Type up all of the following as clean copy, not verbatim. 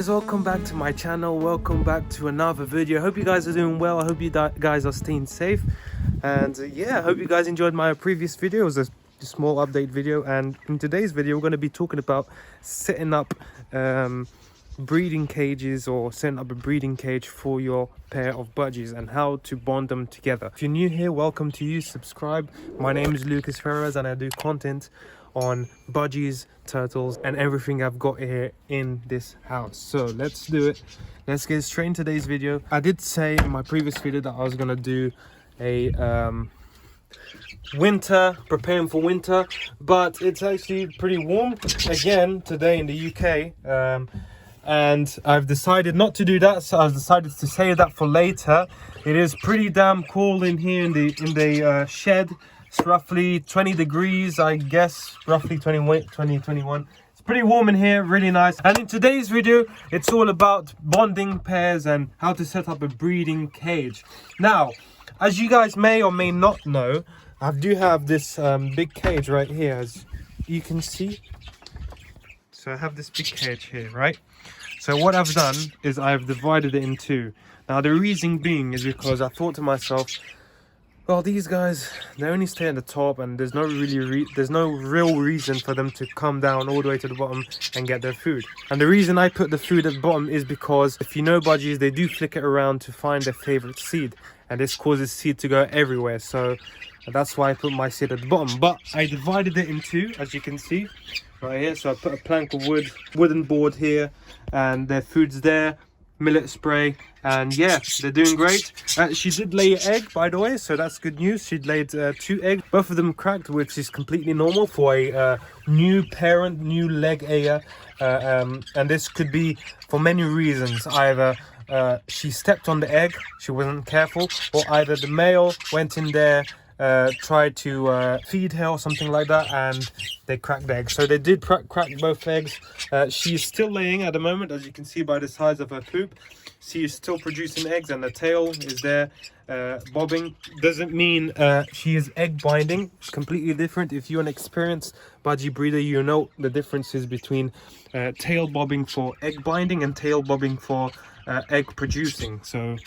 guys, welcome back to my channel. Welcome back to another video. Hope you guys are doing well. I hope you guys are staying safe, and yeah, I hope you guys enjoyed my previous video. It was a small update video, and in today's video we're going to be talking about setting up breeding cages, or setting up a breeding cage for your pair of budgies and how to bond them together. If you're new here, welcome to you. Subscribe. My name is Lucas Ferreras and I do content on budgies, turtles, and everything I've got here in this house. So let's do it. Let's get straight into today's video. I did say in my previous video that I was gonna do a winter, preparing for winter, but it's actually pretty warm again today in the UK, and I've decided not to do that. So I've decided to save that for later. It is pretty damn cold in here in the shed. It's roughly 20 degrees, I guess, roughly 21. It's pretty warm in here, really nice. And in today's video, it's all about bonding pairs and how to set up a breeding cage. Now, as you guys may or may not know, I do have this big cage right here, as you can see. So I have this big cage here, right? So what I've done is I've divided it in two. Now, the reason being is because I thought to myself, well, these guys, they only stay at the top, and there's no real reason for them to come down all the way to the bottom and get their food. And the reason I put the food at the bottom is because, if you know budgies, they do flick it around to find their favorite seed, and this causes seed to go everywhere. So that's why I put my seed at the bottom. But I divided it in two, as you can see right here. So I put a plank of wooden board here, and their food's there, millet spray, and yeah, they're doing great. She did lay an egg, by the way, so that's good news. She'd laid 2 eggs, both of them cracked, which is completely normal for a new parent, new leg layer, and this could be for many reasons. Either she stepped on the egg, she wasn't careful, or either the male went in there, tried to feed her or something like that, and they cracked the egg. So they did crack both eggs. She's still laying at the moment, as you can see by the size of her poop. She is still producing eggs, and the tail is there bobbing. Doesn't mean she is egg binding. It's completely different. If you're an experienced budgie breeder, you know the differences between tail bobbing for egg binding and tail bobbing for egg producing. So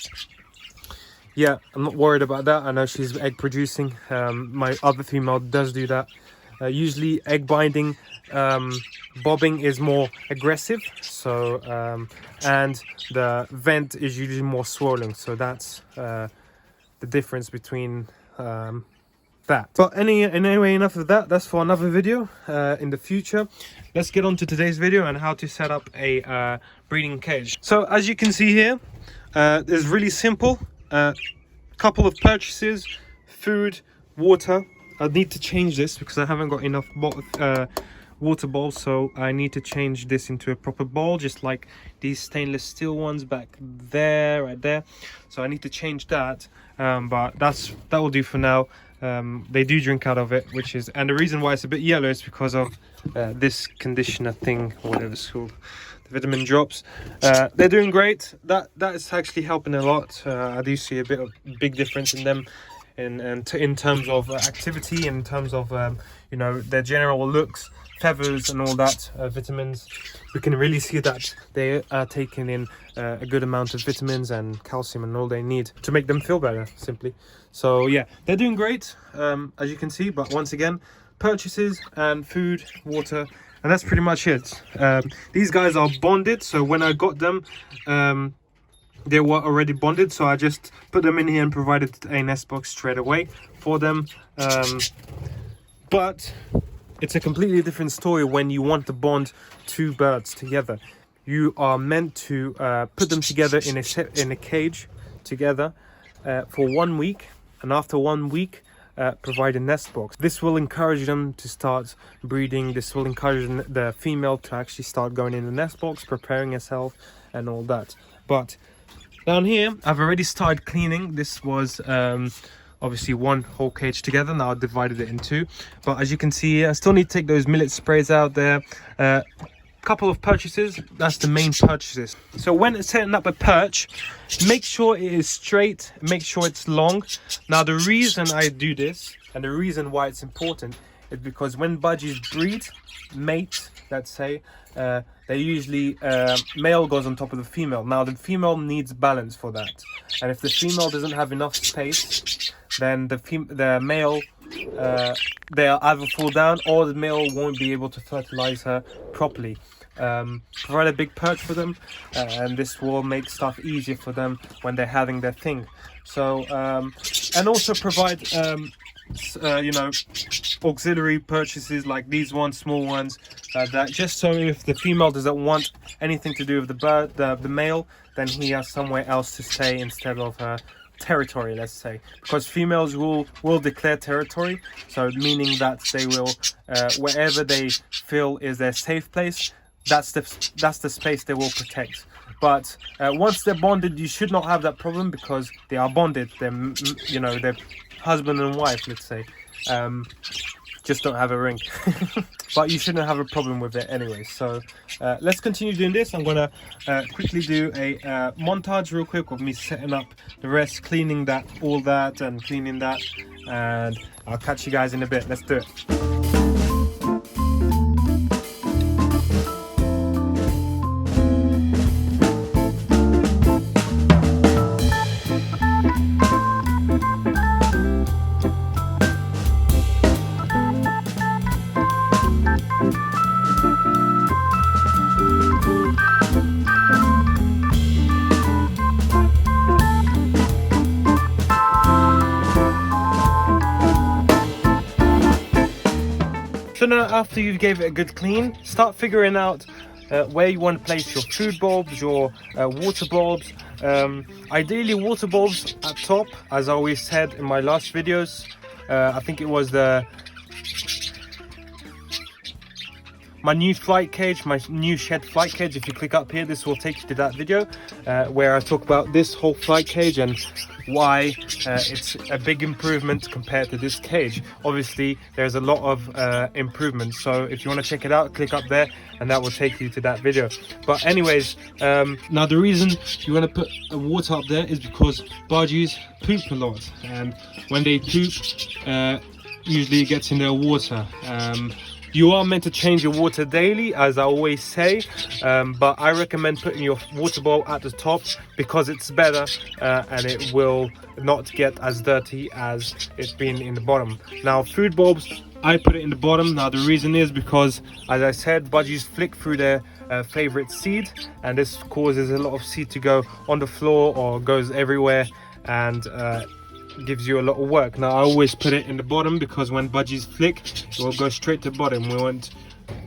yeah, I'm not worried about that. I know she's egg producing. My other female does do that. Usually egg binding, bobbing is more aggressive, so and the vent is usually more swollen, so that's the difference between that. But anyway, enough of that. That's for another video in the future. Let's get on to today's video and how to set up a breeding cage. So as you can see here, it's really simple. Couple of purchases, food, water. I need to change this because I haven't got enough water bowls, so I need to change this into a proper bowl, just like these stainless steel ones back there, right there. So I need to change that, but that will do for now. They do drink out of it, and the reason why it's a bit yellow is because of this conditioner thing, or whatever it's called, the vitamin drops. They're doing great. That is actually helping a lot. I do see a big difference in them, in terms of activity, in terms of you know, their general looks, feathers, and all that. Vitamins, we can really see that they are taking in a good amount of vitamins and calcium and all they need to make them feel better, simply. So yeah, they're doing great, as you can see. But once again, purchases and food, water, and that's pretty much it. These guys are bonded, so when I got them, they were already bonded, so I just put them in here and provided a nest box straight away for them. But it's a completely different story when you want to bond 2 birds together. You are meant to put them together in a cage together for 1 week, and after 1 week, provide a nest box. This will encourage them to start breeding. This will encourage the female to actually start going in the nest box, preparing herself and all that. But down here, I've already started cleaning. This was obviously one whole cage together. Now I've divided it in 2. But as you can see, I still need to take those millet sprays out there. Couple of purchases. That's the main purchases. So when setting up a perch, make sure it is straight, make sure it's long. Now the reason I do this, and the reason why it's important, is because when budgies breed, mate, let's say, they usually male goes on top of the female. Now the female needs balance for that, and if the female doesn't have enough space, then the male they'll either fall down or the male won't be able to fertilize her properly. Provide a big perch for them, and this will make stuff easier for them when they're having their thing. So and also provide you know, auxiliary purchases like these ones, small ones, that just so if the female doesn't want anything to do with the male, then he has somewhere else to stay instead of her territory, let's say, because females will declare territory, so meaning that they will wherever they feel is their safe place, that's the space they will protect. But once they're bonded, you should not have that problem, because they are bonded. They're, you know, they're husband and wife, let's say. Just don't have a ring. But you shouldn't have a problem with it anyway. So let's continue doing this. I'm gonna quickly do a montage real quick of me setting up the rest, cleaning that, all that, and cleaning that, and I'll catch you guys in a bit. Let's do it. So now, after you gave it a good clean, start figuring out where you want to place your food bulbs, your water bulbs. Ideally water bulbs at top, as I always said in my last videos. I think it was my new flight cage, my new shed flight cage. If you click up here, this will take you to that video where I talk about this whole flight cage and why it's a big improvement compared to this cage. Obviously there's a lot of improvements, so if you want to check it out, click up there and that will take you to that video. But anyways, now the reason you want to put a water up there is because budgies poop a lot, and when they poop usually it gets in their water. You are meant to change your water daily, as I always say, but I recommend putting your water bowl at the top because it's better and it will not get as dirty as it's been in the bottom. Now food bulbs, I put it in the bottom. Now the reason is because, as I said, budgies flick through their favorite seed, and this causes a lot of seed to go on the floor or goes everywhere, and gives you a lot of work. Now I always put it in the bottom because when budgies flick, it will go straight to the bottom. We won't,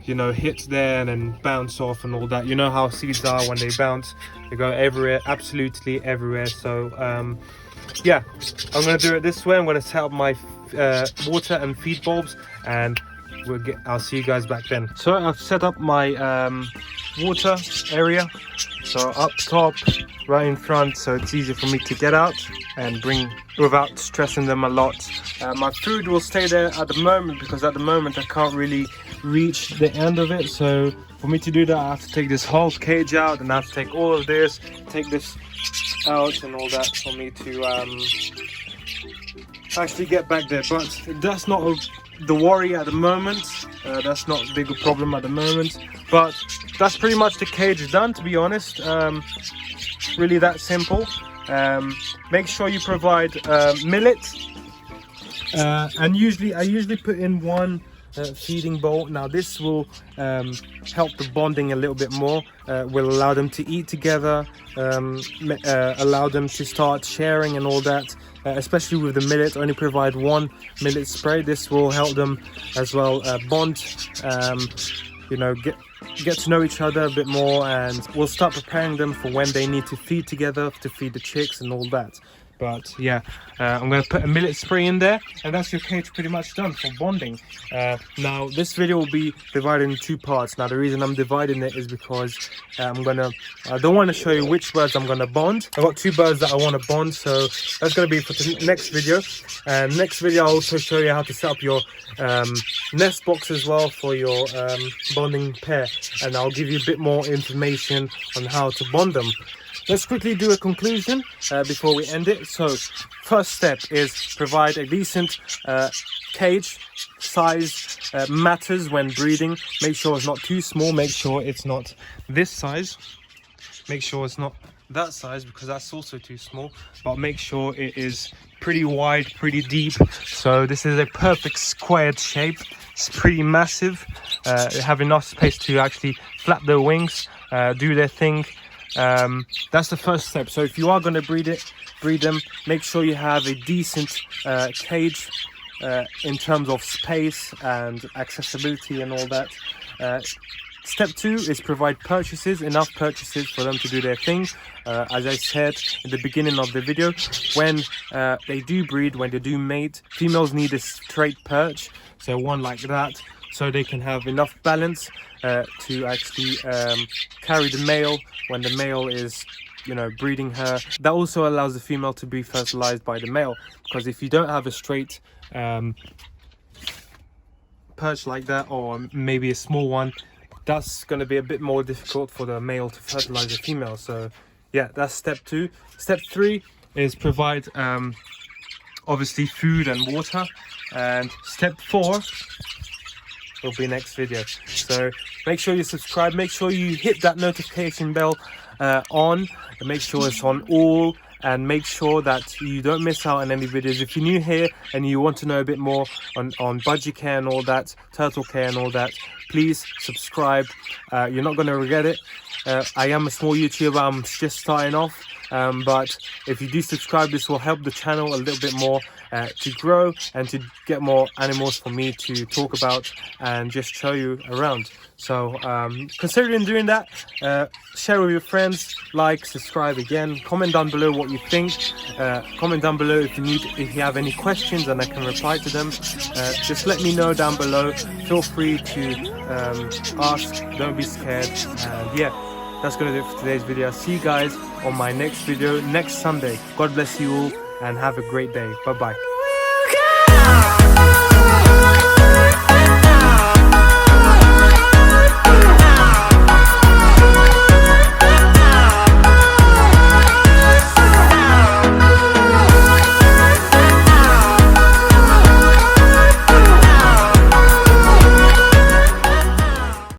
you know, hit there and then bounce off and all that. You know how seeds are, when they bounce they go everywhere, absolutely everywhere. So yeah, I'm gonna do it this way. I'm gonna set up my water and feed bulbs, and I'll see you guys back then. So I've set up my water area, so up top, right in front, so it's easy for me to get out and bring without stressing them a lot. My food will stay there at the moment because at the moment I can't really reach the end of it, so for me to do that I have to take this whole cage out, and I have to take all of this, take this out and all that for me to actually get back there. But that's not the worry at the moment. That's not a big problem at the moment, but that's pretty much the cage done, to be honest. Really that simple. Make sure you provide millet, and I usually put in one feeding bowl. Now this will help the bonding a little bit more, will allow them to eat together, allow them to start sharing and all that. Especially with the millet, only provide one millet spray. This will help them as well bond, you know, get to know each other a bit more, and we'll start preparing them for when they need to feed together, to feed the chicks and all that. But yeah, I'm going to put a millet spray in there, and that's your cage pretty much done for bonding. Now this video will be divided in two parts. Now the reason I'm dividing it is because I don't want to show you which birds I'm going to bond. I've got two birds that I want to bond, so that's going to be for the next video. And next video I'll also show you how to set up your nest box as well for your bonding pair, and I'll give you a bit more information on how to bond them. let's quickly do a conclusion before we end it. So first step is provide a decent cage. Size matters when breeding. Make sure it's not too small, make sure it's not this size, make sure it's not that size because that's also too small, but make sure it is pretty wide, pretty deep. So this is a perfect squared shape. It's pretty massive. They have enough space to actually flap their wings, do their thing. That's the first step. So if you are going to breed them, make sure you have a decent cage in terms of space and accessibility and all that. Step 2 is provide purchases, enough purchases for them to do their thing. As I said in the beginning of the video, when they do breed, when they do mate, females need a straight perch, so one like that, so they can have enough balance to actually carry the male when the male is, you know, breeding her. That also allows the female to be fertilized by the male, because if you don't have a straight perch like that, or maybe a small one, that's going to be a bit more difficult for the male to fertilize the female. So yeah, that's step 2. Step 3 is provide obviously food and water, and step 4 will be next video. So make sure you subscribe, make sure you hit that notification bell on, and make sure it's on all, and make sure that you don't miss out on any videos. If you're new here and you want to know a bit more on budgie care and all that, turtle care and all that, please subscribe. You're not going to regret it. I am a small YouTuber, I'm just starting off, but if you do subscribe, this will help the channel a little bit more to grow and to get more animals for me to talk about and just show you around. So considering doing that, share with your friends, like, subscribe again, comment down below what you think, comment down below if you have any questions and I can reply to them. Just let me know down below. Feel free to ask, don't be scared. And yeah, that's gonna do it for today's video. I'll see you guys on my next video next Sunday. God bless you all and have a great day. Bye bye.